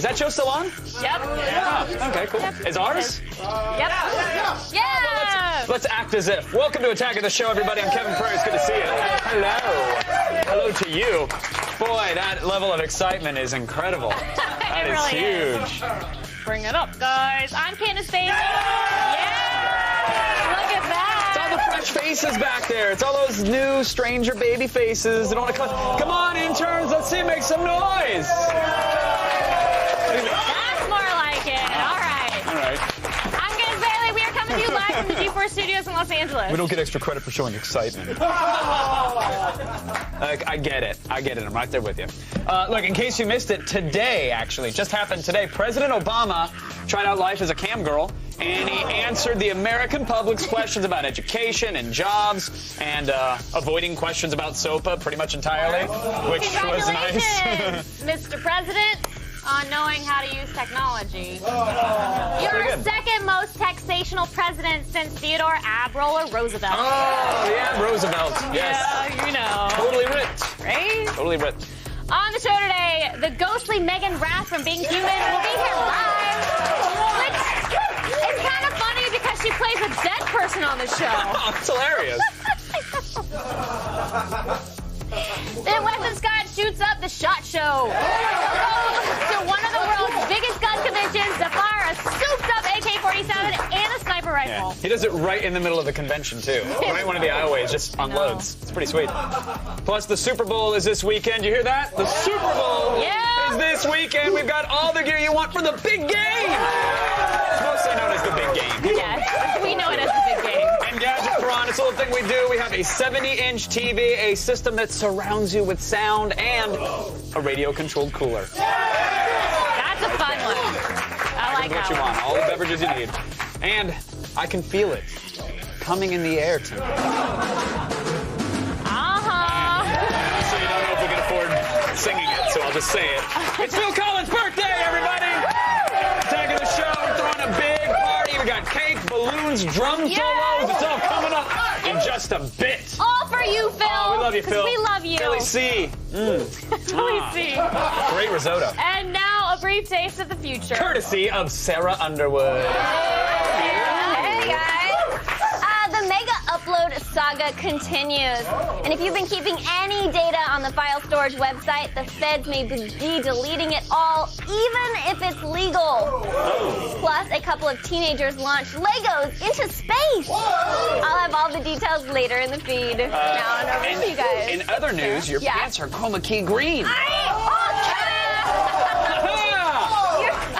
Is that show still on? Yep. Yeah. Okay, cool. Yep. Is ours? Yep. Yeah. Let's act as if. Welcome to Attack of the Show, everybody. I'm Gadget Pr0n. It's good to see you. Hello. Hello to you. Boy, that level of excitement is incredible. That is really huge. Bring it up, guys. I'm Candace Faith. Yeah. Look at that. It's all the fresh faces back there. It's all those new stranger baby faces that don't want to come on, interns. Let's see, make some noise. That's more like it. All right. All right. I'm Candace Bailey. We are coming to you live from the G4 studios in Los Angeles. We don't get extra credit for showing excitement. I get it. I'm right there with you. Look, in case you missed it, today, actually, just happened today, President Obama tried out life as a cam girl, and he answered the American public's questions about education and jobs and avoiding questions about SOPA pretty much entirely, which was nice. Mr. President, on knowing how to use technology. You're good. second most taxational president since Theodore Abroller Roosevelt. Oh, yeah, Roosevelt. Yes. Yeah, you know. Totally ripped. Right? Totally ripped. On the show today, the ghostly Meaghan Rath from Being Human will be here live. Which is kind of funny because she plays a dead person on the show. Oh, it's hilarious. Then Weston Scott shoots up the SHOT Show. He'll go to one of the world's biggest gun conventions to fire a souped-up AK-47 and a sniper rifle. Yeah. He does it right in the middle of the convention, too. Right one of the aisleways, just unloads. It's pretty sweet. Plus, the Super Bowl is this weekend. You hear that? The Super Bowl is this weekend. We've got all the gear you want for the big game. It's mostly known as the big game. Yes, we know it as the big game. And Gadget Pr0n, it's a little thing we do. We have a 70-inch TV, a system that surrounds you with sound, and a radio-controlled cooler. That's a fun one. I like that What you one. want, all the beverages you need. And I can feel it coming in the air tonight. So you don't know if we can afford singing it, so I'll just say it. It's Phil Collins' birthday, everybody! Attack of the Show, we're throwing a big party. We got cake, balloons, drum solos. It's all coming up in just a bit. All for you, Phil. Oh, we love you, Phil. We love you. Philly C. Philly C. Great risotto. And now a brief taste of the future. Courtesy of Sarah Underwood. Hey, guys. The mega upload saga continues. And if you've been keeping any data on the file storage website, the feds may be deleting it all, even if it's legal. Plus, a couple of teenagers launched Legos into space. I'll have all the details later in the feed. Now on over to you guys. In other news, your pants are chroma key green.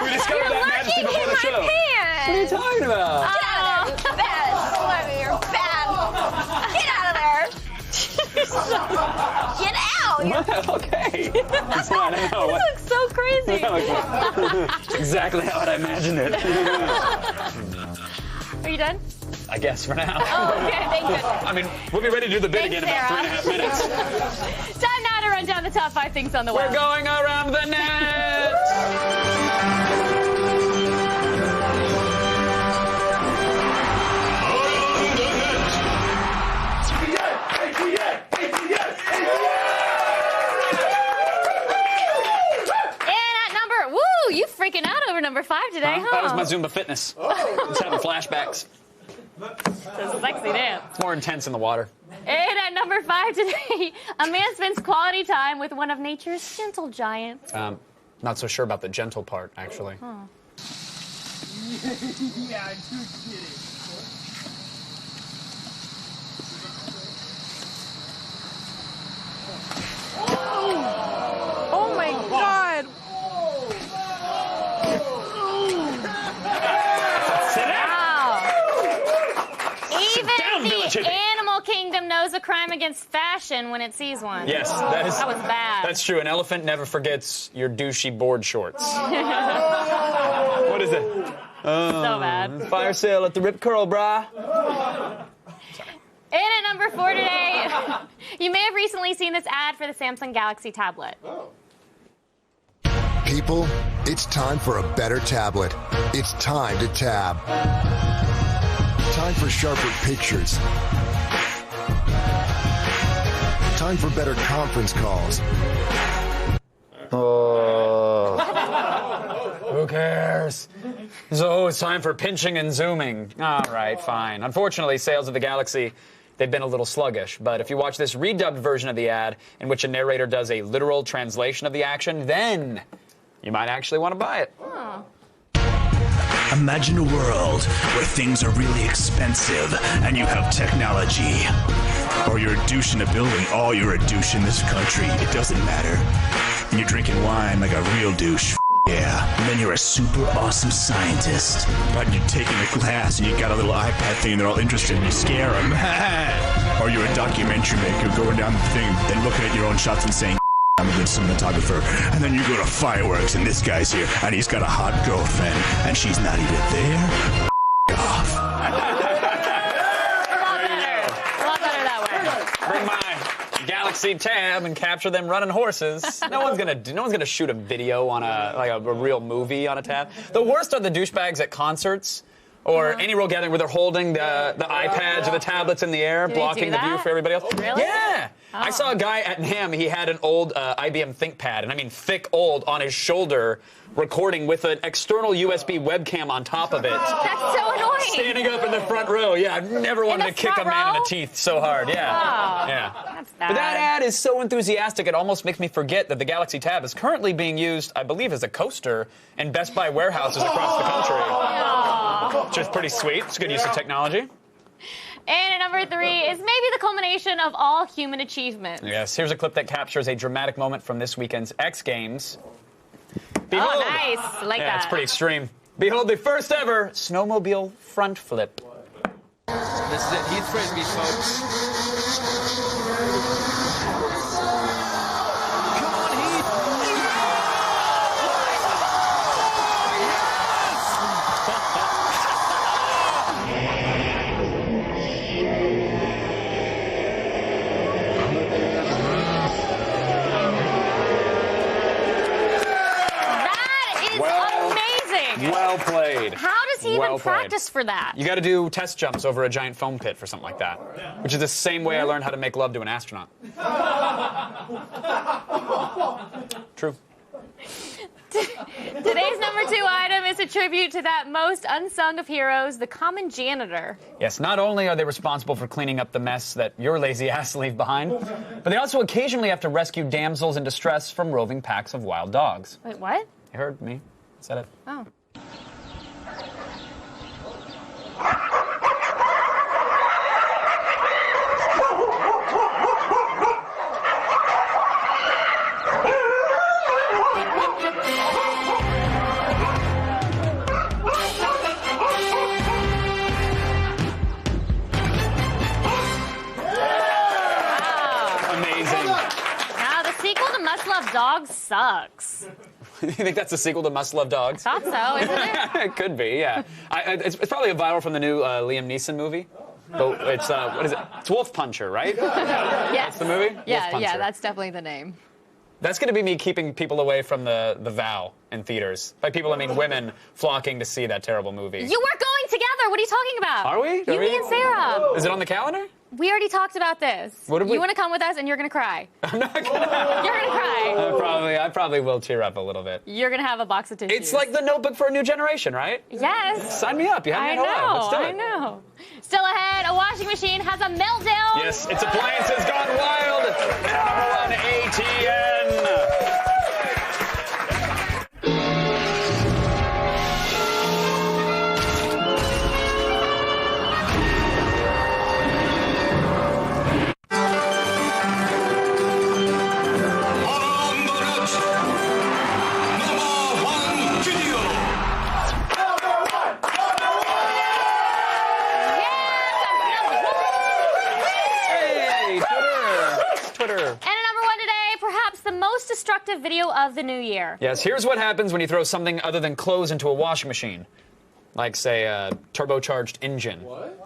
We discovered that majesty before the show. What are you talking about? Get out of there, you bad. You're bad. Get out of there. Get out. Okay. I know. This looks so crazy. Exactly how I imagined it. Are you done? I guess for now. Oh, okay. Thank you. I mean, we'll be ready to do the bit Thanks, again in about 3.5 minutes. Time now to run down the top 5 things on the web. We're going around the net. You freaking out over number 5 today, huh? That was my Zumba fitness. Just having flashbacks. It's a sexy dance. It's more intense in the water. And at number 5 today, a man spends quality time with one of nature's gentle giants. Not so sure about the gentle part, actually. Huh. Yeah, I'm too kidding. Oh my God. The animal kingdom knows a crime against fashion when it sees one. Yes, that was bad. That's true. An elephant never forgets your douchey board shorts. What is it? So bad. Fire sale at the Rip Curl, brah. And at number 4 today, you may have recently seen this ad for the Samsung Galaxy tablet. People, it's time for a better tablet. It's time to tab. Time for sharper pictures. Time for better conference calls. Who cares? So it's time for pinching and zooming. All right, fine. Unfortunately, sales of the Galaxy, they've been a little sluggish. But if you watch this redubbed version of the ad, in which a narrator does a literal translation of the action, then you might actually want to buy it. Oh. Imagine a world where things are really expensive and you have technology. Or you're a douche in a building. Oh, you're a douche in this country. It doesn't matter. And you're drinking wine like a real douche. Yeah. And then you're a super awesome scientist. And you're taking a class and you got a little iPad thing and they're all interested and you scare them. Or you're a documentary maker going down the thing and looking at your own shots and saying, I'm a good cinematographer. And then you go to fireworks and this guy's here and he's got a hot girlfriend and she's not even there. Off. A lot better that way. Bring my Galaxy Tab and capture them running horses. No one's gonna shoot a video on a real movie on a Tab. The worst are the douchebags at concerts or any real gathering where they're holding the iPads or the tablets in the air, blocking the view for everybody else. Really? Yeah. Oh. I saw a guy at NAMM, he had an old IBM ThinkPad, and I mean thick old, on his shoulder, recording with an external USB webcam on top of it. That's so annoying. Standing up in the front row. Yeah, I've never wanted to kick a man in the teeth so hard. Yeah. Oh, Yeah. that's bad. But that ad is so enthusiastic, it almost makes me forget that the Galaxy Tab is currently being used, I believe, as a coaster in Best Buy warehouses across the country. Which is pretty sweet. It's good use of technology. And at number 3 is maybe the culmination of all human achievements. Yes, here's a clip that captures a dramatic moment from this weekend's X Games. Behold. Oh, nice. I like that. It's pretty extreme. Behold the first ever snowmobile front flip. This is it. Heath Frisbee, folks. Come on, Heath. Well played. How does he even practice for that? You got to do test jumps over a giant foam pit for something like that, which is the same way I learned how to make love to an astronaut. True. Today's number 2 item is a tribute to that most unsung of heroes, the common janitor. Yes, not only are they responsible for cleaning up the mess that your lazy ass leave behind, but they also occasionally have to rescue damsels in distress from roving packs of wild dogs. Wait, what? You heard me. Said it. Oh. Love Dogs sucks. You think that's a sequel to Must Love Dogs? Thought so, isn't it? It could be, yeah. It's probably a viral from the new Liam Neeson movie. It's what is it? It's Wolf Puncher, right? Yes. That's the movie? Yeah, yeah, that's definitely the name. That's going to be me keeping people away from the Vow in theaters. By people, I mean women flocking to see that terrible movie. You were going together. What are you talking about? Are we? You, me, and Sarah. Is it on the calendar? We already talked about this. What did we... You want to come with us, and you're going to cry. I'm not going to. You're going to cry. I probably will tear up a little bit. You're going to have a box of tissues. It's like the Notebook for a New Generation, right? Yes. Sign me up. You have me on hello. Let's do it. I know. Still ahead, a washing machine has a meltdown. Yes, its appliances gone wild. Number 1 ATN. Destructive video of the new year. Yes, here's what happens when you throw something other than clothes into a washing machine. Like, say, a turbocharged engine. What?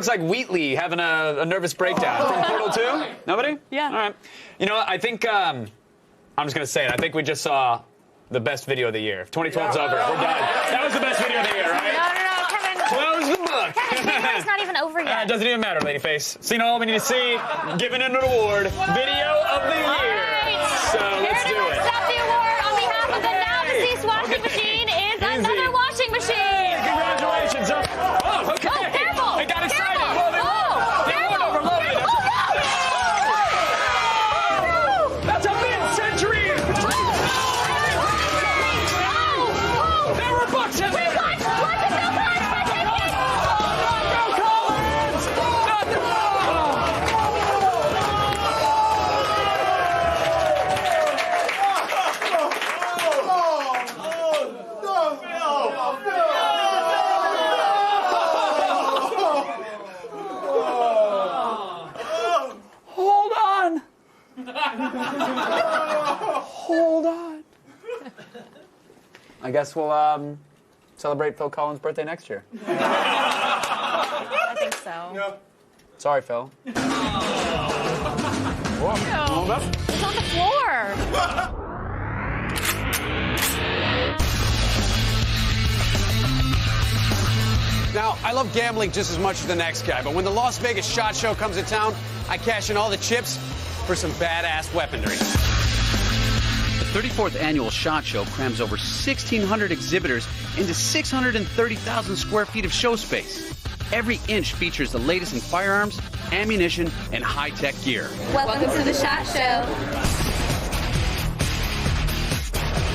looks like Wheatley having a nervous breakdown from Portal 2? Nobody? Yeah. All right. You know what? I think, I'm just going to say it. I think we just saw the best video of the year. 2012's over. We're done. That was the best video of the year, right? No, Kevin. Close the book. Kevin, it's not even over yet. It doesn't even matter, Ladyface. Seen all we need to see. Giving an award. Video of the year. Right. So let's do it. Accept the award on behalf of the now deceased washing machine is another washing machine. Congratulations. Oh, okay. Oh, careful. They got excited. Careful. They weren't overloaded. That's a mid-century. There were bucks in there. Hold on. I guess we'll celebrate Phil Collins' birthday next year. I think so. No. Sorry, Phil. Whoa. Hold up. It's on the floor. Now, I love gambling just as much as the next guy, but when the Las Vegas SHOT Show comes to town, I cash in all the chips for some badass weaponry. The 34th annual SHOT Show crams over 1,600 exhibitors into 630,000 square feet of show space. Every inch features the latest in firearms, ammunition, and high-tech gear. Welcome to the SHOT Show.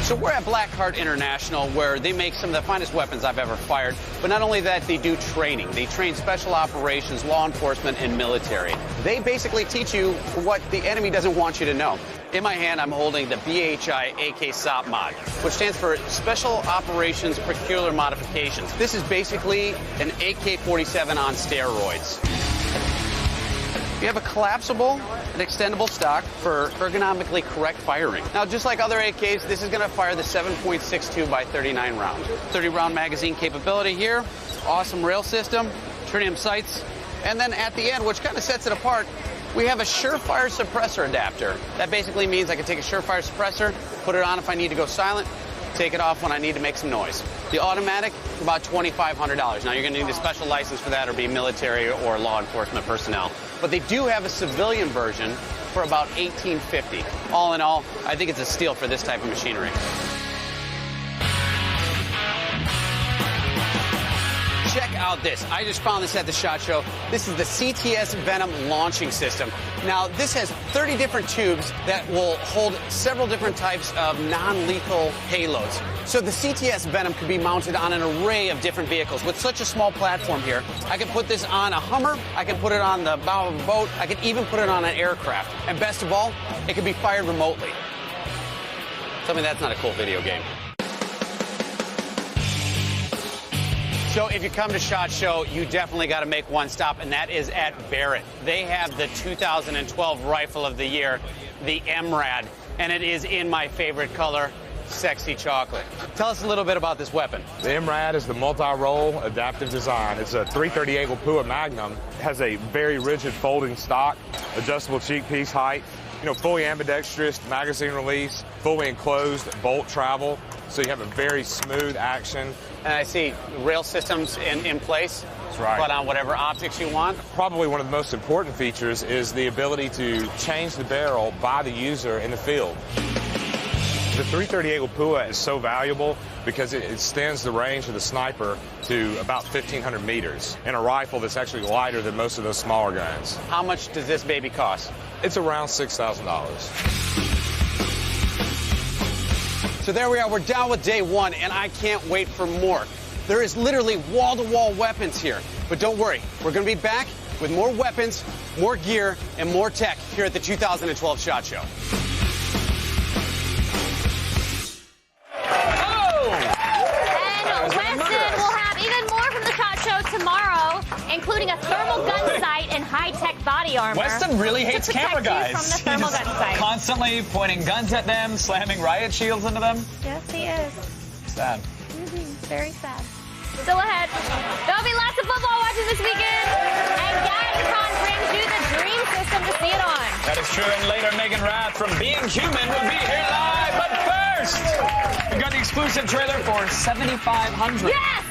So we're at Blackheart International, where they make some of the finest weapons I've ever fired. But not only that, they do training. They train special operations, law enforcement, and military. They basically teach you what the enemy doesn't want you to know. In my hand, I'm holding the BHI AK SOP mod, which stands for Special Operations Peculiar Modifications. This is basically an AK-47 on steroids. We have a collapsible and extendable stock for ergonomically correct firing. Now, just like other AKs, this is going to fire the 7.62 by 39 round. 30-round magazine capability here, awesome rail system, tritium sights, and then at the end, which kind of sets it apart, we have a Surefire suppressor adapter. That basically means I can take a Surefire suppressor, put it on if I need to go silent, take it off when I need to make some noise. The automatic, about $2,500. Now, you're going to need a special license for that or be military or law enforcement personnel. But they do have a civilian version for about $1,850. All in all, I think it's a steal for this type of machinery. Check out this. I just found this at the SHOT Show. This is the CTS Venom launching system. Now, this has 30 different tubes that will hold several different types of non-lethal payloads. So the CTS Venom could be mounted on an array of different vehicles. With such a small platform here, I can put this on a Hummer, I can put it on the bow of a boat, I can even put it on an aircraft. And best of all, it can be fired remotely. Tell me that's not a cool video game. So if you come to SHOT Show, you definitely got to make one stop, and that is at Barrett. They have the 2012 Rifle of the Year, the MRAD, and it is in my favorite color, sexy chocolate. Tell us a little bit about this weapon. The MRAD is the multi-roll adaptive design. It's a 338 Pr0n Magnum. It has a very rigid folding stock, adjustable cheek piece height, fully ambidextrous magazine release, fully enclosed bolt travel, so you have a very smooth action. And I see rail systems in place. That's right. Put on whatever optics you want. Probably one of the most important features is the ability to change the barrel by the user in the field. The 338 Pr0n is so valuable because it extends the range of the sniper to about 1,500 meters in a rifle that's actually lighter than most of those smaller guns. How much does this baby cost? It's around $6,000. So there we are, we're down with day one, and I can't wait for more. There is literally wall-to-wall weapons here. But don't worry, we're going to be back with more weapons, more gear, and more tech here at the 2012 SHOT Show. And Weston will have even more from the SHOT Show tomorrow, including a thermal gun sight and high-tech body armor. Weston really hates camera guys. From the thermal gun sight. Constantly pointing guns at them, slamming riot shields into them. Yes, he is. Sad. Very sad. Still ahead. There'll be lots of football watching this weekend. awesome to see it on. That is true, and later Meaghan Rath from Being Human will be here live. But first, we've got the exclusive trailer for 7500. Yes!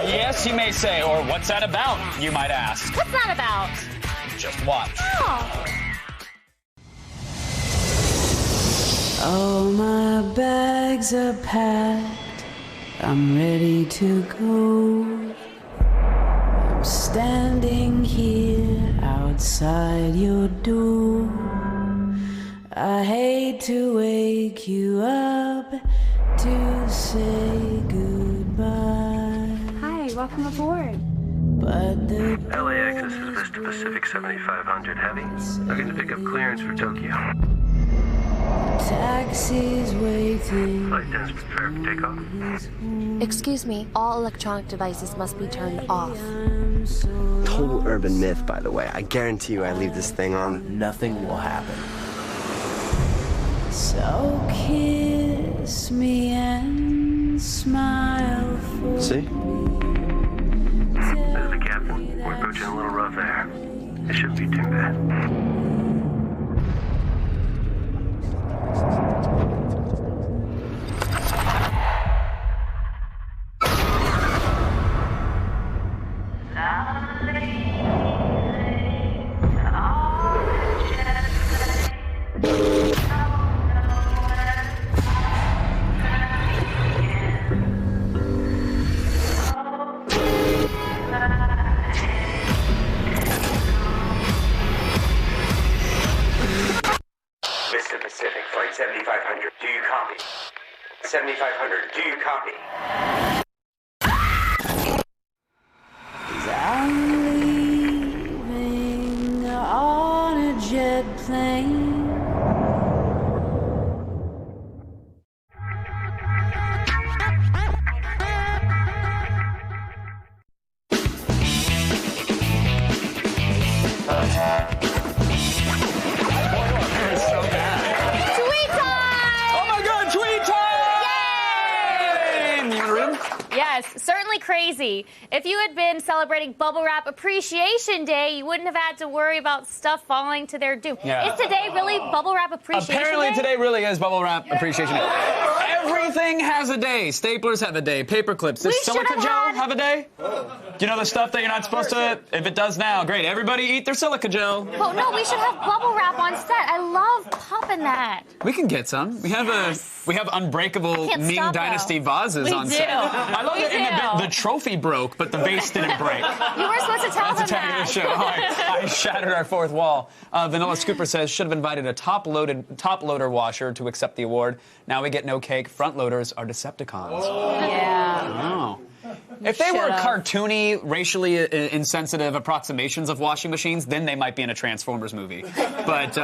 Yes, you may say, or what's that about, you might ask. What's that about? Just watch. Oh. All my bags are packed, I'm ready to go. I'm standing here outside your door. I hate to wake you up to say goodbye. Hi, welcome aboard. But the LAX, this is Vista Pacific 7500 Heavy. Looking to pick up clearance for Tokyo. taxi's waiting. Flight attendants prepare for takeoff. Excuse me, all electronic devices must be turned off. Total urban myth, by the way. I guarantee you I leave this thing on, nothing will happen. So kiss me and smile for See? This is the captain. We're approaching a little rough air. It shouldn't be too bad. Vista Pacific, flight 7500, do you copy? 7500, do you copy? I'm leaving on a jet plane. Yes, certainly crazy. If you had been celebrating Bubble Wrap Appreciation Day, you wouldn't have had to worry about stuff falling to their doom. Yeah. Is today really Bubble Wrap Appreciation Apparently Day? today really is Bubble Wrap Appreciation Day. Everything has a day. Staplers have a day. Paper clips. Does silica gel have a day? Do you know the stuff that you're not supposed to? If it does now, great. Everybody eat their silica gel. Oh, no, we should have Bubble Wrap on set. I love popping that. We can get some. We have unbreakable Can't Ming stop, Dynasty though. vases We on do. set. I love We that in the do. bit, the trophy broke, but the vase didn't break. You were supposed to tell That's them a tag of that. the show. I shattered our fourth wall. Vanilla Scooper says, should have invited a top loader washer to accept the award. Now we get no cake. Front loaders are Decepticons. Yeah. Oh. If they were Should've. cartoony, racially insensitive approximations of washing machines, then they might be in a Transformers movie. But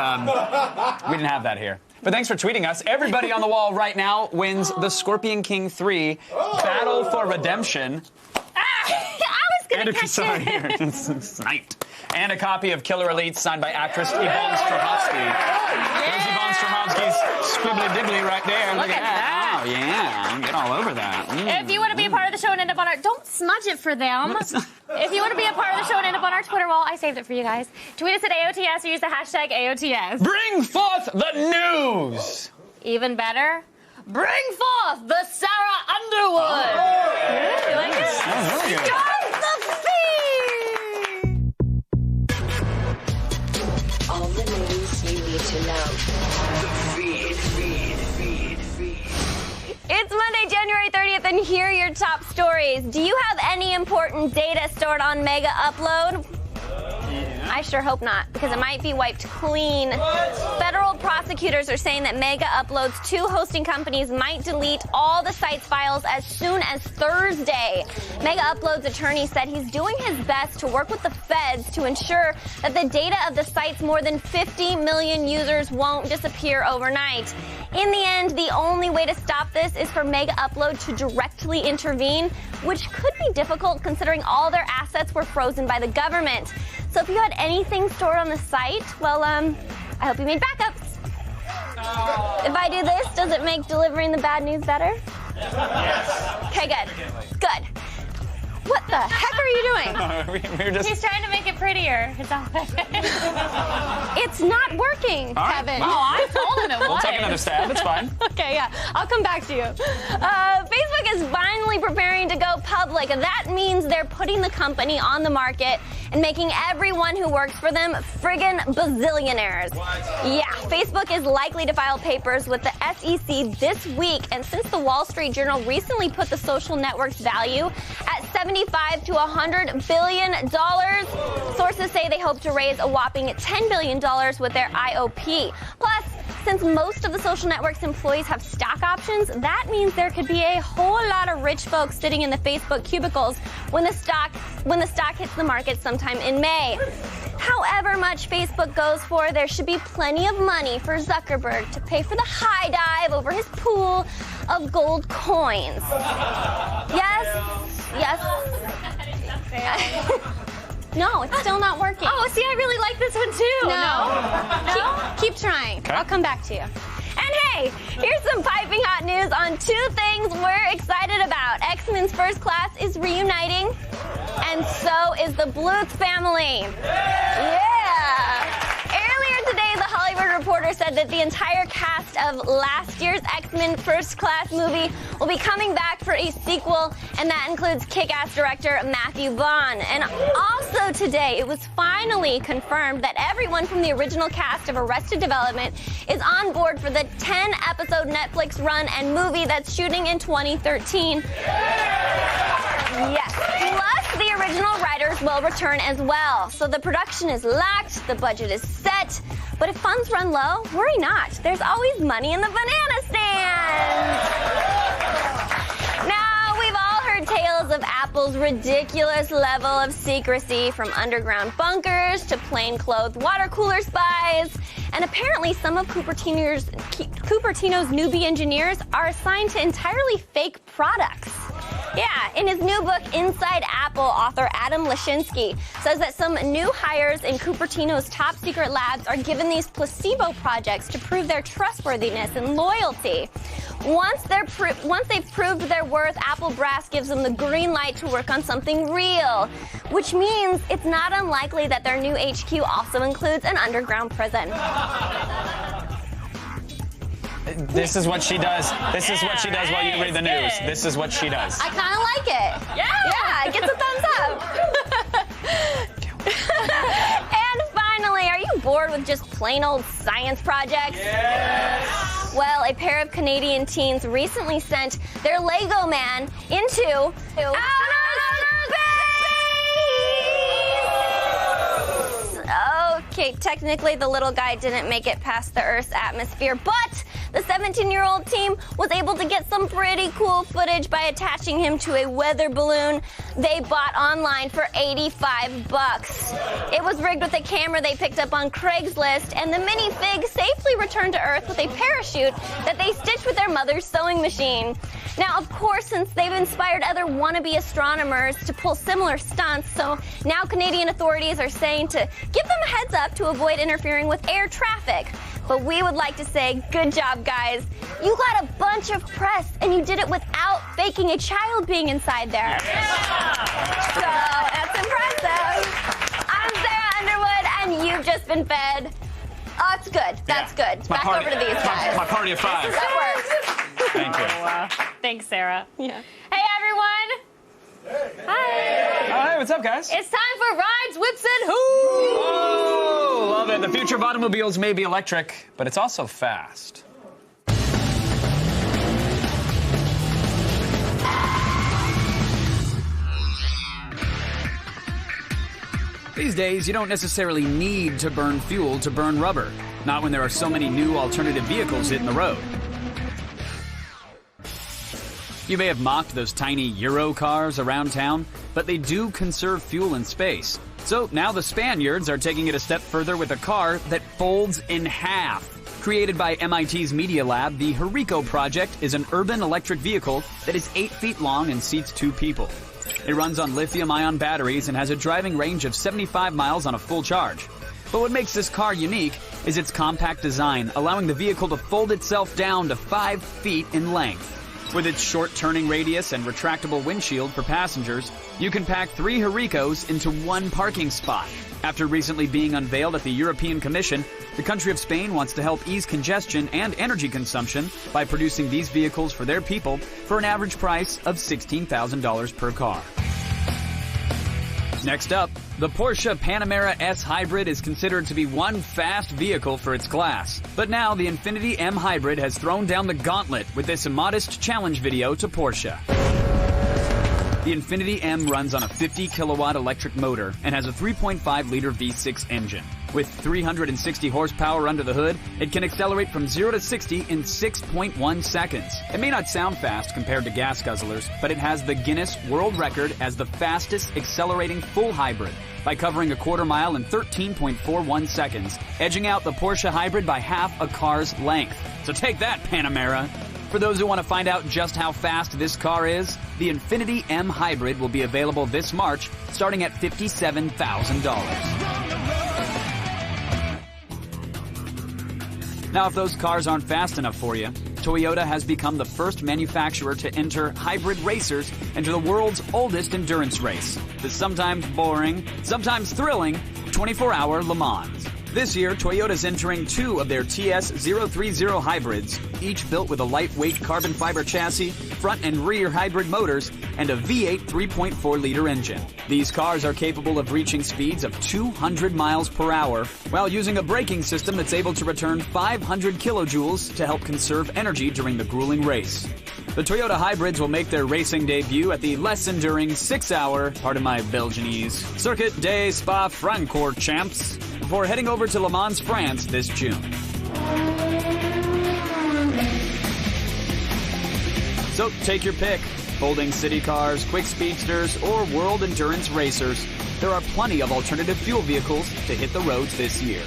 we didn't have that here. But thanks for tweeting us. Everybody on the wall right now wins the Scorpion King 3 Battle for Redemption. I was going to catch Sorry, it. here. It's sniped. And a copy of Killer Elite signed by actress Yvonne Strahovski. There's Yvonne Strahovski's squibbly dibbly right there. Look at that. Oh, yeah. Get all over that. If you want to be a part of the show and end up on our... Don't smudge it for them. If you want to be a part of the show and end up on our Twitter wall, I saved it for you guys. Tweet us at AOTS or use the hashtag AOTS. Bring forth the news. Even better, bring forth the Sarah Underwood. You like it? That was really good. Start the feed. All the news you need to know. The feed. It's Monday, January 30th, and here are your top stories. Do you have any important data stored on Mega Upload? I sure hope not, because it might be wiped clean. Federal prosecutors are saying that Mega Upload's two hosting companies might delete all the site's files as soon as Thursday. Mega Upload's attorney said he's doing his best to work with the feds to ensure that the data of the site's more than 50 million users won't disappear overnight. In the end, the only way to stop this is for Mega Upload to directly intervene, which could be difficult considering all their assets were frozen by the government. So if you had anything stored on the site, well, I hope you made backups. If I do this, does it make delivering the bad news better? Yes. Okay, good. Good. What What the heck are you doing? We're just... He's trying to make it prettier. His outfit. It's not working, All right. Kevin. Oh, I told him it was. We'll take another stab. It's fine. Okay, yeah. I'll come back to you. Facebook is finally preparing to go public. That means they're putting the company on the market and making everyone who works for them friggin' bazillionaires. Yeah, Facebook is likely to file papers with the SEC this week, and since the Wall Street Journal recently put the social network's value at $75 to $100 billion, sources say they hope to raise a whopping $10 billion with their IOP. Plus, since most of the social network's employees have stock options, that means there could be a whole lot of rich folks sitting in the Facebook cubicles when the stock hits the market sometime in May. However much Facebook goes for, there should be plenty of money for Zuckerberg to pay for the high dive over his pool of gold coins. Yes? Yes? No, it's still not working. Oh, see, I really like this one too. No. Keep trying. Okay. I'll come back to you. And hey, here's some piping hot news on 2 things we're excited about. X-Men's First Class is reuniting, and so is the Bluth family. Yeah! Earlier today, the Hollywood Reporter said that the entire cast of last year's X-Men First Class movie will be coming back for a sequel, and that includes Kick-Ass director Matthew Vaughn. And also today, it was finally confirmed that everyone from the original cast of Arrested Development is on board for the 10-episode Netflix run and movie that's shooting in 2013. Yes. Plus, the original writers will return as well. So the production is locked, the budget is set. But if funds run low, worry not. There's always money in the banana stand. Now, we've all heard tales of Apple's ridiculous level of secrecy, from underground bunkers to plainclothes water cooler spies. And apparently some of Cupertino's newbie engineers are assigned to entirely fake products. Yeah, in his new book, Inside Apple, author Adam Lashinsky says that some new hires in Cupertino's top secret labs are given these placebo projects to prove their trustworthiness and loyalty. Once they've proved their worth, Apple Brass gives them the green light to work on something real, which means it's not unlikely that their new HQ also includes an underground prison. This is what she does. This is what she does while you read the news. This is what she does. I kind of like it. Yeah, it gets a thumbs up. And finally, are you bored with just plain old science projects? Yes. Well, a pair of Canadian teens recently sent their Lego man into outer space! Okay, technically the little guy didn't make it past the Earth's atmosphere, but the 17-year-old team was able to get some pretty cool footage by attaching him to a weather balloon they bought online for $85. It was rigged with a camera they picked up on Craigslist, and the minifig safely returned to Earth with a parachute that they stitched with their mother's sewing machine. Now, of course, since they've inspired other wannabe astronomers to pull similar stunts, so now Canadian authorities are saying to give them a heads up to avoid interfering with air traffic. But we would like to say, good job, guys. You got a bunch of press, and you did it without faking a child being inside there. Yeah. So, that's impressive. I'm Sarah Underwood, and you've just been fed. Oh, it's good. That's good. It's Back over to these guys. My party of 5. That works. Thank you. Thanks, Sarah. Yeah. Hey, everyone. Hi. Hi, what's up, guys? It's time for Rides, Whips, and Hoops. Oh, love it. The future of automobiles may be electric, but it's also fast. These days, you don't necessarily need to burn fuel to burn rubber. Not when there are so many new alternative vehicles hitting the road. You may have mocked those tiny Euro cars around town, but they do conserve fuel and space. So now the Spaniards are taking it a step further with a car that folds in half. Created by MIT's Media Lab, the Herico project is an urban electric vehicle that is 8 feet long and seats 2 people. It runs on lithium-ion batteries and has a driving range of 75 miles on a full charge. But what makes this car unique is its compact design, allowing the vehicle to fold itself down to 5 feet in length. With its short turning radius and retractable windshield for passengers, you can pack 3 Hurricos into one parking spot. After recently being unveiled at the European Commission, the country of Spain wants to help ease congestion and energy consumption by producing these vehicles for their people for an average price of $16,000 per car. Next up, the Porsche Panamera S Hybrid is considered to be one fast vehicle for its class. But now the Infiniti M Hybrid has thrown down the gauntlet with this immodest challenge video to Porsche. The Infiniti M runs on a 50-kilowatt electric motor and has a 3.5-liter V6 engine. With 360 horsepower under the hood, it can accelerate from 0 to 60 in 6.1 seconds. It may not sound fast compared to gas guzzlers, but it has the Guinness World Record as the fastest accelerating full hybrid by covering a quarter mile in 13.41 seconds, edging out the Porsche Hybrid by half a car's length. So take that, Panamera! For those who want to find out just how fast this car is, the Infiniti M Hybrid will be available this March, starting at $57,000. Now, if those cars aren't fast enough for you, Toyota has become the first manufacturer to enter hybrid racers into the world's oldest endurance race, the sometimes boring, sometimes thrilling 24-hour Le Mans. This year, Toyota's entering 2 of their TS030 hybrids, each built with a lightweight carbon fiber chassis, front and rear hybrid motors, and a V8 3.4-liter engine. These cars are capable of reaching speeds of 200 miles per hour while using a braking system that's able to return 500 kilojoules to help conserve energy during the grueling race. The Toyota hybrids will make their racing debut at the less enduring 6-hour, pardon my Belgianese, Circuit des Spa-Francorchamps, before heading over to Le Mans, France this June. So take your pick. Folding city cars, quick speedsters, or world endurance racers. There are plenty of alternative fuel vehicles to hit the roads this year.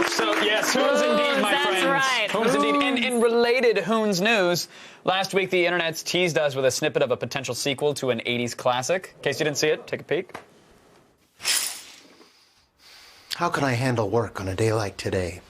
So, yes, Hoons indeed, my friends. That's right. Hoons indeed. And in related Hoons news, last week the internet's teased us with a snippet of a potential sequel to an 80s classic. In case you didn't see it, take a peek. How can I handle work on a day like today?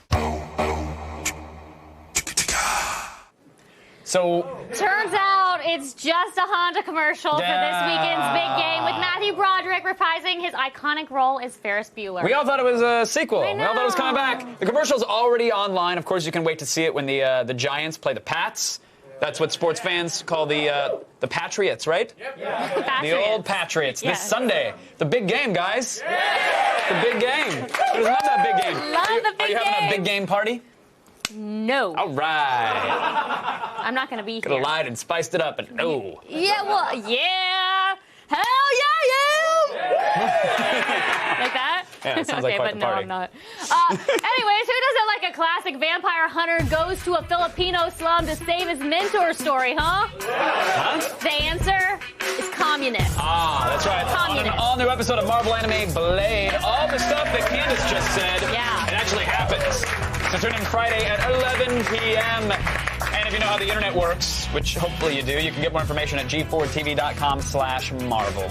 So, turns out it's just a Honda commercial for this weekend's big game with Matthew Broderick reprising his iconic role as Ferris Bueller. we all thought it was a sequel. We all thought it was coming back. The commercial's already online. Of course, you can wait to see it when the Giants play the Pats. That's what sports fans call the Patriots, right? Yep. Yeah. The old Patriots. Yes. This Sunday. The big game, guys. The big game. Who doesn't love that big game? Love the big Are you having a big game party? No. All right. I'm not going to be Could have here. lied and spiced it up, and no. Yeah, well, yeah. Hell yeah, yeah. Like that? Yeah, it sounds okay, like quite but the no, party. I'm not. Anyways, who doesn't like a classic vampire hunter goes to a Filipino slum to save his mentor story, huh? The answer is communist. Ah, that's right. Communist. On an all-new episode of Marvel Anime Blade, all the stuff that Candace just said, it actually happens. So tune in Friday at 11 p.m. And if you know how the internet works, which hopefully you do, you can get more information at g4tv.com/Marvel.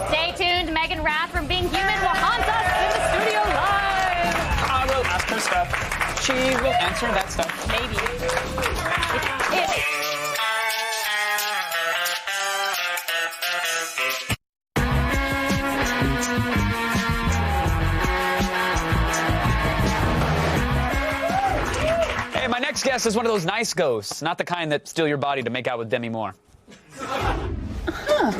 Stay tuned. Meaghan Rath from Being Human will haunt us in the studio live. I will ask her stuff. She will answer that stuff. Maybe. Hey, my next guest is one of those nice ghosts, not the kind that steal your body to make out with Demi Moore. Huh.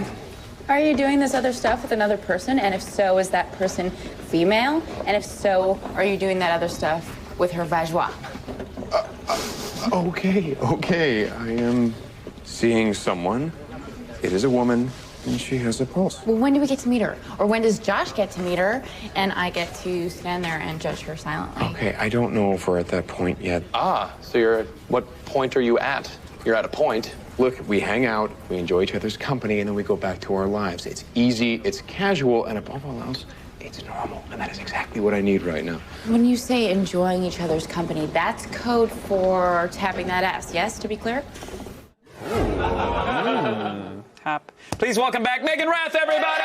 Are you doing this other stuff with another person? And if so, is that person female? And if so, are you doing that other stuff with her vajwa? Okay. I am seeing someone. It is a woman, and she has a pulse. Well, when do we get to meet her? Or when does Josh get to meet her and I get to stand there and judge her silently? Okay, I don't know if we're at that point yet. Ah, so you're at what point are you at? You're at a point. Look, we hang out, we enjoy each other's company, and then we go back to our lives. It's easy, it's casual, and above all else, it's normal. And that is exactly what I need right now. When you say enjoying each other's company, that's code for tapping that ass, yes, to be clear? Tap. Please welcome back Meaghan Rath, everybody!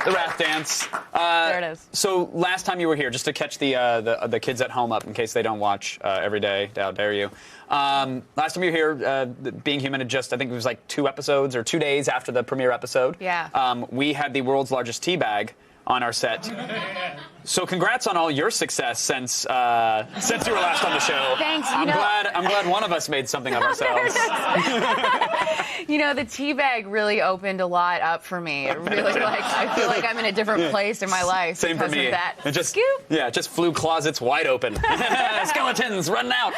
The Rath dance. There it is. So last time you were here, just to catch the kids at home up in case they don't watch every day, how dare you. Last time you were here, Being Human had just, I think it was like 2 episodes or 2 days after the premiere episode. Yeah. We had the world's largest tea bag on our set. So congrats on all your success since you were last on the show. Thanks. I'm glad one of us made something of ourselves. You know, the tea bag really opened a lot up for me. It really, I feel like I'm in a different place in my life. Same for me. Of that. It just, yeah, it just flew closets wide open. Skeletons running out.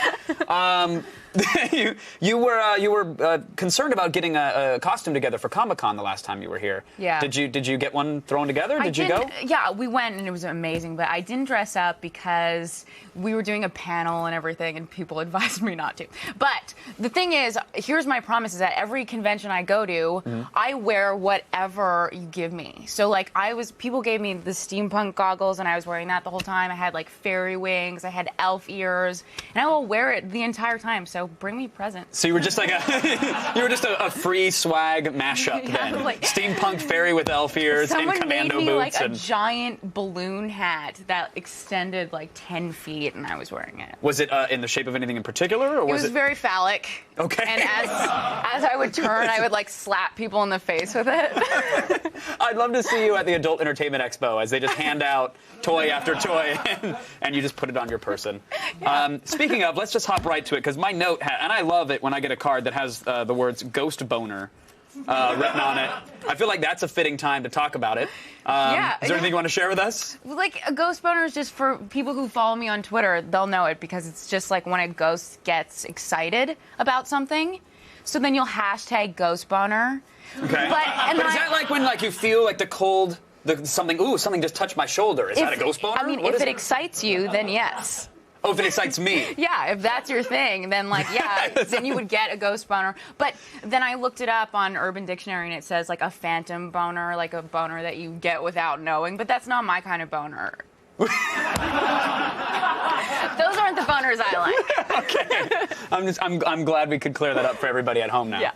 You were concerned about getting a costume together for Comic-Con the last time you were here. Yeah. Did you get one thrown together? Did you go? Yeah, we went and it was amazing. But I didn't dress up because we were doing a panel and everything, and people advised me not to. But the thing is, here's my promise: is that every convention I go to, I wear whatever you give me. So like people gave me the steampunk goggles, and I was wearing that the whole time. I had like fairy wings, I had elf ears, and I will wear it the entire time. So bring me presents. So you were just like a free swag mashup then. Like, steampunk fairy with elf ears and commando made me boots. Like a giant balloon hat that extended like 10 feet, and I was wearing it. Was it in the shape of anything in particular, or was it? Was very phallic. Okay. And as I would turn, I would like slap people in the face with it. I'd love to see you at the Adult Entertainment Expo as they just hand out toy after toy, and you just put it on your person. Yeah. Speaking of, let's just hop right to it, because my note, and I love it when I get a card that has the words Ghost Boner written on it. I feel like that's a fitting time to talk about it. Yeah. Is there anything you want to share with us? Like, a ghost boner is just for people who follow me on Twitter. They'll know it because it's just like when a ghost gets excited about something. So then you'll hashtag ghost boner. Okay. But is that like when you feel like the cold, something just touched my shoulder? Is that a ghost boner? I mean, if it excites you, then yes. Oh, if it excites me. Yeah, if that's your thing, then then you would get a ghost boner. But then I looked it up on Urban Dictionary, and it says like a phantom boner, like a boner that you get without knowing. But that's not my kind of boner. Those aren't the boners I like. Okay. I'm glad we could clear that up for everybody at home now. Yeah.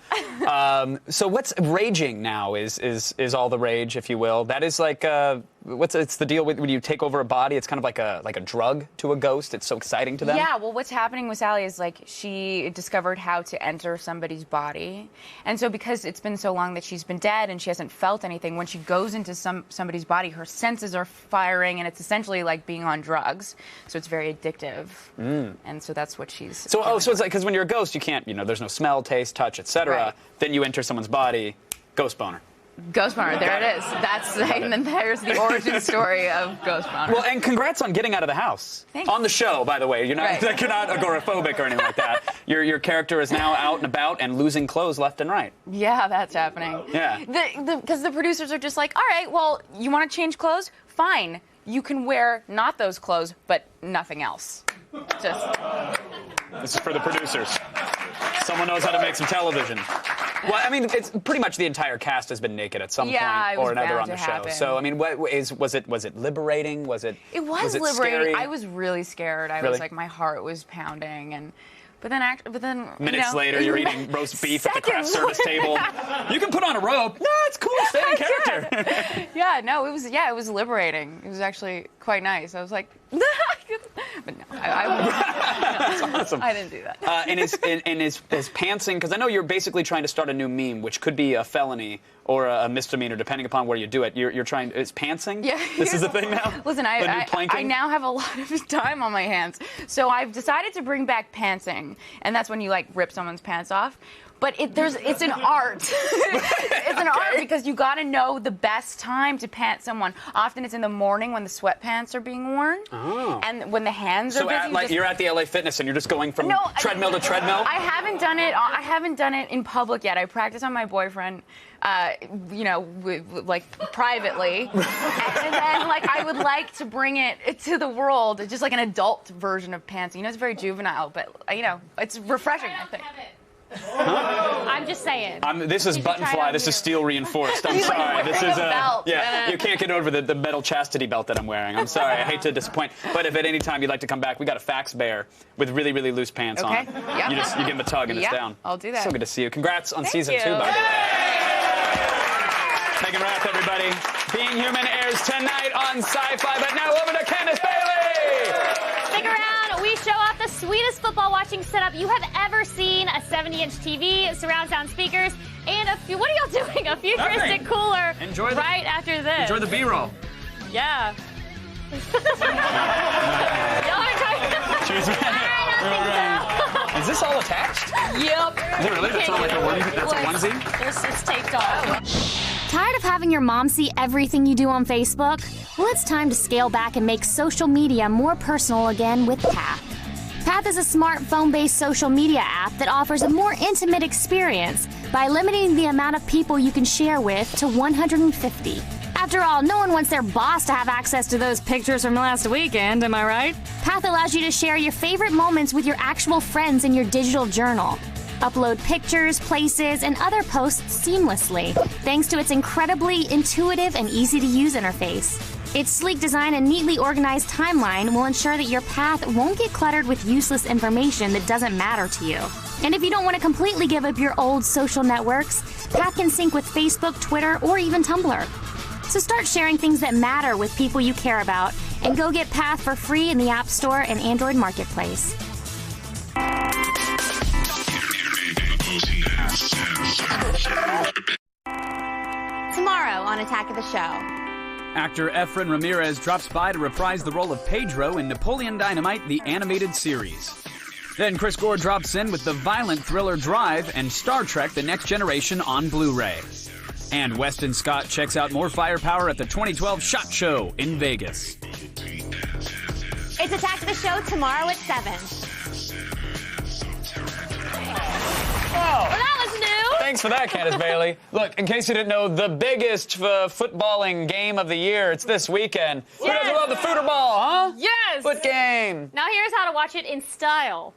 So what's raging now is all the rage, if you will. That is like it's the deal with when you take over a body. It's kind of like a drug to a ghost. It's so exciting to them. Yeah. Well, what's happening with Sally is like she discovered how to enter somebody's body, and so because it's been so long that she's been dead and she hasn't felt anything, when she goes into somebody's body, her senses are firing, and it's essentially like being on drugs. So it's very addictive, and so that's what she's. So it's like because when you're a ghost, you can't, there's no smell, taste, touch, etc. Right. Then you enter someone's body, ghost boner. Ghost boner, there it is. And then there's the origin story of ghost boner. Well, and congrats on getting out of the house. Thanks. On the show, by the way. You're not you're not agoraphobic or anything like that. Your character is now out and about and losing clothes left and right. Yeah, that's happening. Yeah. Because the producers are just like, all right, well, you want to change clothes? Fine. You can wear not those clothes, but nothing else. This is for the producers. Someone knows how to make some television. Well, I mean, it's pretty much the entire cast has been naked at some point or another on the show. Happen. So, I mean, was it liberating? Was it liberating. Scary? I was really scared. I was like, my heart was pounding, but then minutes later, you're eating roast beef at the craft service table. You can put on a robe. No, it's cool. Stay in character. It was liberating. It was actually quite nice. I was like, but no, That's awesome. I didn't do that. And is pantsing, because I know you're basically trying to start a new meme, which could be a felony or a misdemeanor, depending upon where you do it. You're trying. Is pantsing? Yeah. This is the thing now. Listen, I now have a lot of time on my hands, so I've decided to bring back pantsing, and that's when you like rip someone's pants off. But it's an art. It's an art because you got to know the best time to pant someone. Often it's in the morning when the sweatpants are being worn, and when the hands are busy. So you're at the LA Fitness and you're just going from treadmill to treadmill. I haven't done it. I haven't done it in public yet. I practice on my boyfriend, privately, and then I would like to bring it to the world, just like an adult version of pantsing. It's very juvenile, but it's refreshing. I think. Huh? I'm just saying. This is button fly. This is steel reinforced. I'm sorry. This is you can't get over the metal chastity belt that I'm wearing. I'm sorry. I hate to disappoint. But if at any time you'd like to come back, we got a fax bear with really, really loose pants on. Yep. You give him a tug and it's down. I'll do that. So good to see you. Congrats on season 2, by the way. Meaghan Rath, everybody. Being Human airs tonight on Sci-Fi, but now over to Candace Bailey! Stick around. We show off the sweetest football watching setup you have ever seen. A 70-inch TV, surround sound speakers, and what are y'all doing? A futuristic cooler right after this. Enjoy the B-roll. Yeah. Is this all attached? Yep. Is it really? That's not like a onesie? It's taped off. Tired of having your mom see everything you do on Facebook? Well, it's time to scale back and make social media more personal again with Path. Path is a smartphone-based social media app that offers a more intimate experience by limiting the amount of people you can share with to 150. After all, no one wants their boss to have access to those pictures from last weekend, am I right? Path allows you to share your favorite moments with your actual friends in your digital journal. Upload pictures, places, and other posts seamlessly, thanks to its incredibly intuitive and easy-to-use interface. Its sleek design and neatly organized timeline will ensure that your path won't get cluttered with useless information that doesn't matter to you. And if you don't want to completely give up your old social networks, Path can sync with Facebook, Twitter, or even Tumblr. So start sharing things that matter with people you care about, and go get Path for free in the App Store and Android Marketplace. Tomorrow on Attack of the Show. Actor Efren Ramirez drops by to reprise the role of Pedro in Napoleon Dynamite, the animated series. Then Chris Gore drops in with the violent thriller Drive and Star Trek The Next Generation on Blu-ray. And Weston Scott checks out more firepower at the 2012 SHOT Show in Vegas. It's Attack of the Show tomorrow at 7. Oh, well, that was new. Thanks for that, Candace Bailey. Look, in case you didn't know, the biggest footballing game of the year, it's this weekend. Yes. Who doesn't love the footer ball, huh? Yes. Foot game. Now here's how to watch it in style.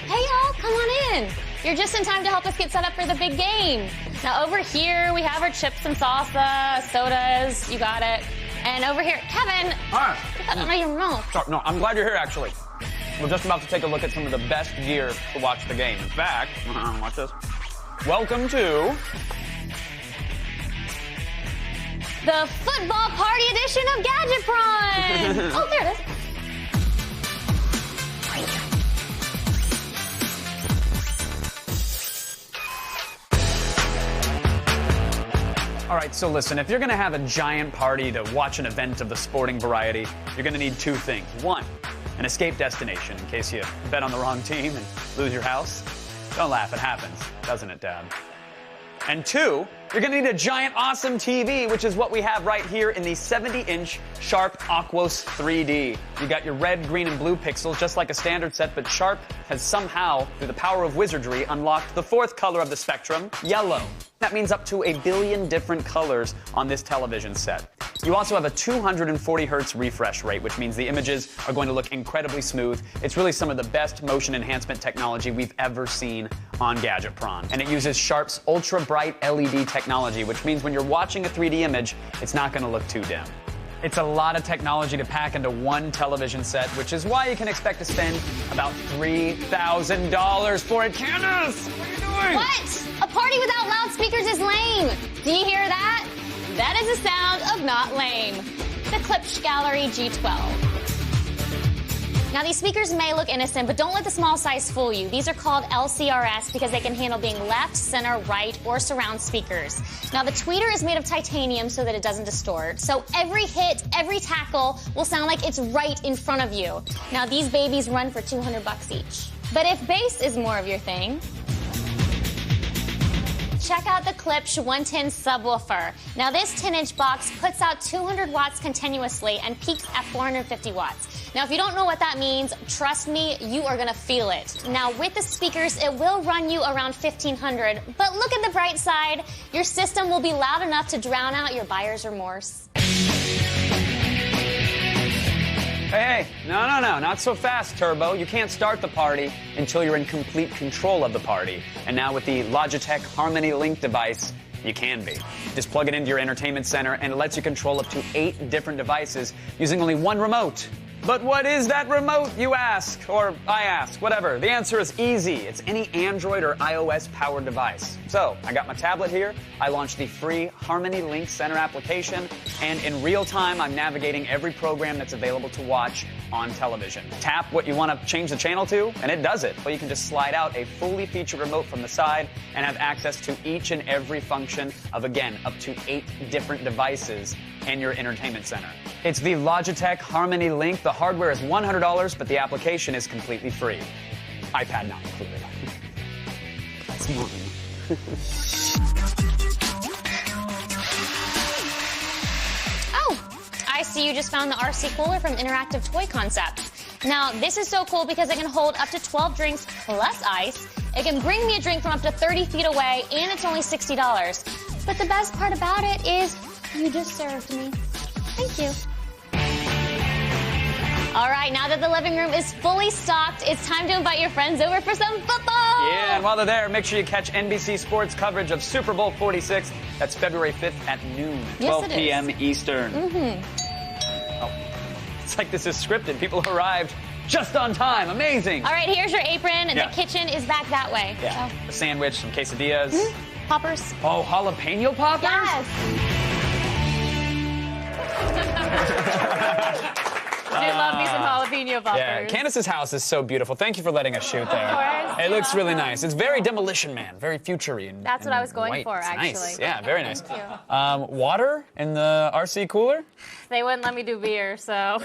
Hey, y'all, come on in. You're just in time to help us get set up for the big game. Now, over here, we have our chips and salsa, sodas. You got it. And over here, Kevin. Hi. Get that out of your mouth. Sorry, no, I'm glad you're here, actually. We're just about to take a look at some of the best gear to watch the game. In fact, watch this. Welcome to the football party edition of Gadget Pr0n. Oh, there it is. All right, so listen, if you're going to have a giant party to watch an event of the sporting variety, you're going to need two things. One, an escape destination in case you bet on the wrong team and lose your house. Don't laugh, it happens, doesn't it, Dad? And two, you're going to need a giant, awesome TV, which is what we have right here in the 70-inch Sharp Aquos 3D. You got your red, green, and blue pixels, just like a standard set, but Sharp has somehow, through the power of wizardry, unlocked the fourth color of the spectrum, yellow. That means up to 1 billion different colors on this television set. You also have a 240 hertz refresh rate, which means the images are going to look incredibly smooth. It's really some of the best motion enhancement technology we've ever seen on Gadget Pr0n. And it uses Sharp's ultra bright LED technology, which means when you're watching a 3D image, it's not going to look too dim. It's a lot of technology to pack into one television set, which is why you can expect to spend about $3,000 for it. Candace, what are you doing? What? A party without loudspeakers is lame. Do you hear that? That is the sound of not lame. The Klipsch Gallery G12. Now, these speakers may look innocent, but don't let the small size fool you. These are called LCRS because they can handle being left, center, right, or surround speakers. Now, the tweeter is made of titanium so that it doesn't distort. So every hit, every tackle will sound like it's right in front of you. Now, these babies run for $200 each. But if bass is more of your thing, check out the Klipsch 110 subwoofer. Now, this 10-inch box puts out 200 watts continuously and peaks at 450 watts. Now, if you don't know what that means, trust me, you are gonna feel it. Now, with the speakers, it will run you around $1,500, but look at the bright side. Your system will be loud enough to drown out your buyer's remorse. Hey, no, not so fast, Turbo. You can't start the party until you're in complete control of the party. And now with the Logitech Harmony Link device, you can be. Just plug it into your entertainment center and it lets you control up to 8 different devices using only one remote. But what is that remote, you ask? Or I ask, whatever. The answer is easy. It's any Android or iOS-powered device. So, I got my tablet here. I launched the free Harmony Link Center application, and in real time, I'm navigating every program that's available to watch on television. Tap what you want to change the channel to, and it does it. Or you can just slide out a fully featured remote from the side and have access to each and every function of, again, up to 8 different devices in your entertainment center. It's the Logitech Harmony Link. The hardware is $100, but the application is completely free. iPad not included. That's mine. Oh, I see you just found the RC cooler from Interactive Toy Concepts. Now, this is so cool because it can hold up to 12 drinks plus ice. It can bring me a drink from up to 30 feet away, and it's only $60. But the best part about it is you just served me. Thank you. All right, now that the living room is fully stocked, it's time to invite your friends over for some football. Yeah, and while they're there, make sure you catch NBC Sports coverage of Super Bowl 46. That's February 5th at noon, 12 p.m. Eastern. Oh, it's like this is scripted. People arrived just on time. Amazing. All right, here's your apron. Yeah. The kitchen is back that way. Yeah, So. a sandwich, some quesadillas. Poppers. Oh, jalapeno poppers? Yes. I do love me some jalapeno poppers. Yeah, Candace's house is so beautiful. Thank you for letting us shoot there. Of course. It looks really nice. It's very Demolition Man, very future-y. And, That's what I was going white. for, It's actually. Nice. Yeah, very nice. Thank you. Water in the RC cooler? They wouldn't let me do beer, so.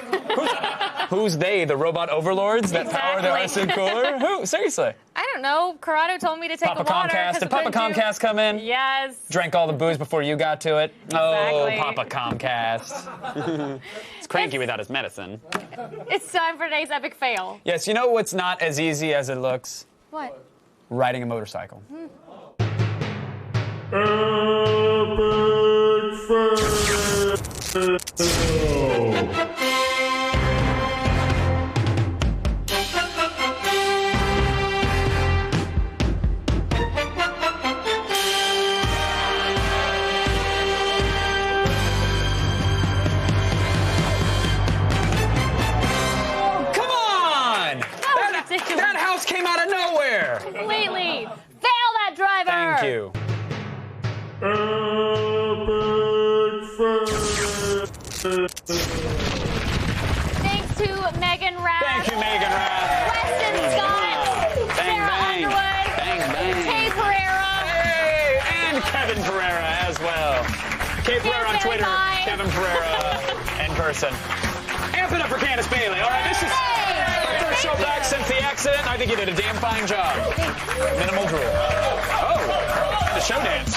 Who's they? The robot overlords that power the RC cooler? Who? Seriously? I don't know. Corrado told me to take Papa the water. Comcast. 'cause Did Papa it wouldn't Comcast come in? Yes. Drank all the booze before you got to it? Exactly. Oh, Papa Comcast. It's cranky without his medicine. It's time for today's epic fail. Yes, you know what's not as easy as it looks? What? Riding a motorcycle. That house came out of nowhere. Completely. Fail that driver. Thank you. Thanks to Meaghan Rath. Thank you, Meaghan Rath. Weston Scott. Bang, Sarah bang. Underwood. Bang, bang. Kay Pereira. Hey, and Kevin Pereira as well. Kay Pereira on Twitter. bye. Kevin Pereira in person. Amp it up for Candace Bailey. All right, this is first show back since the accident. I think you did a damn fine job. Minimal drool. Oh, the show dance.